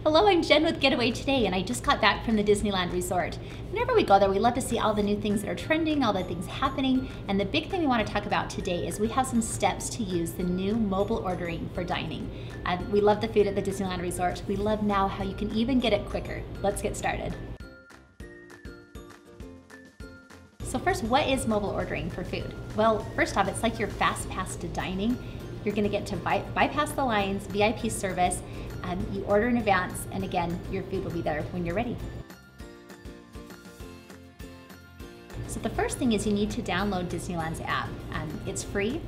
Hello, I'm Jen with Getaway Today, and I just got back from the Disneyland Resort. Whenever we go there, we love to see all the new things that are trending, all the things happening, and the big thing we want to talk about today is we have some steps to use the new mobile ordering for dining. We love the food at the Disneyland Resort. We love now how you can even get it quicker. Let's get started. So first, what is mobile ordering for food? Well, first off, it's like your fast pass to dining. You're gonna get to bypass the lines, VIP service, you order in advance, and again, your food will be there when you're ready. So the first thing is you need to download Disneyland's app. It's free,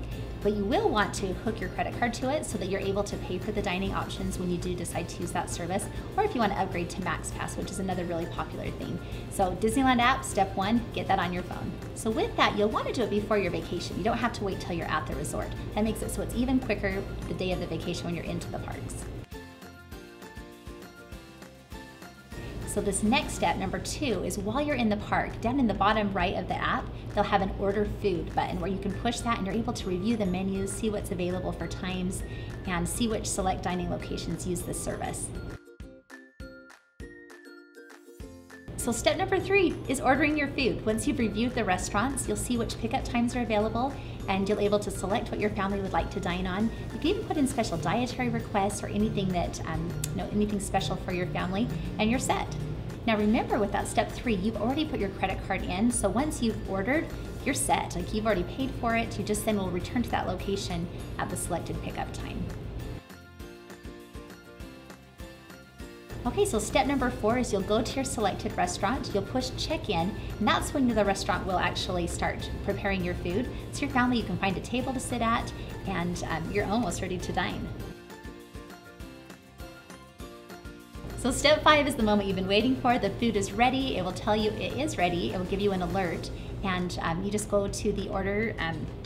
but you will want to hook your credit card to it so that you're able to pay for the dining options when you do decide to use that service, or if you want to upgrade to MaxPass, which is another really popular thing. So Disneyland app, step one, get that on your phone. So with that, you'll want to do it before your vacation. You don't have to wait till you're at the resort. That makes it so it's even quicker the day of the vacation when you're into the parks. So this next step, number two, is while you're in the park, down in the bottom right of the app, they'll have an order food button where you can push that and you're able to review the menus, see what's available for times, and see which select dining locations use this service. So step number three is ordering your food. Once you've reviewed the restaurants, you'll see which pickup times are available, and you'll be able to select what your family would like to dine on. You can even put in special dietary requests or anything that, anything special for your family, and you're set. Now remember, with that step three, you've already put your credit card in, so once you've ordered, you're set. Like, you've already paid for it, you just then will return to that location at the selected pickup time. Okay, so step number four is you'll go to your selected restaurant, you'll push check-in, and that's when the restaurant will actually start preparing your food. So your family, you can find a table to sit at, and you're almost ready to dine. So step five is the moment you've been waiting for. The food is ready. It will tell you it is ready. It will give you an alert, and you just go to the order,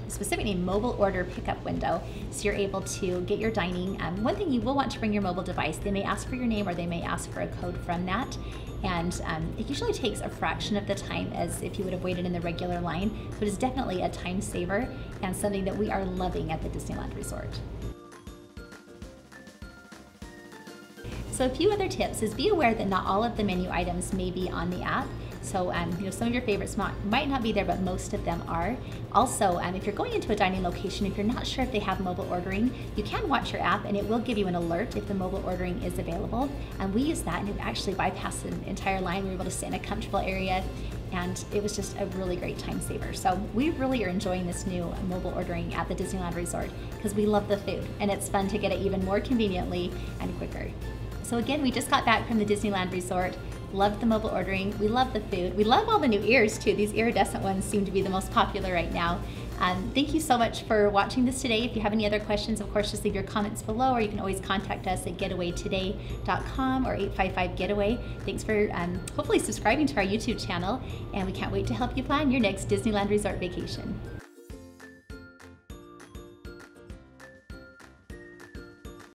specifically mobile order pickup window, so you're able to get your dining. One thing, you will want to bring your mobile device. They may ask for your name or they may ask for a code from that, and it usually takes a fraction of the time as if you would have waited in the regular line, but it's definitely a time saver and something that we are loving at the Disneyland Resort. So a few other tips is be aware that not all of the menu items may be on the app. So some of your favorites might not be there, but most of them are. Also, if you're going into a dining location, if you're not sure if they have mobile ordering, you can watch your app and it will give you an alert if the mobile ordering is available. And we use that, and it actually bypassed an entire line. We were able to sit in a comfortable area, and it was just a really great time saver. So we really are enjoying this new mobile ordering at the Disneyland Resort because we love the food, and it's fun to get it even more conveniently and quicker. So again, we just got back from the Disneyland Resort. Loved the mobile ordering. We love the food. We love all the new ears too. These iridescent ones seem to be the most popular right now. Thank you so much for watching this today. If you have any other questions, of course, just leave your comments below, or you can always contact us at getawaytoday.com or 855-GETAWAY. Thanks for hopefully subscribing to our YouTube channel, and we can't wait to help you plan your next Disneyland Resort vacation.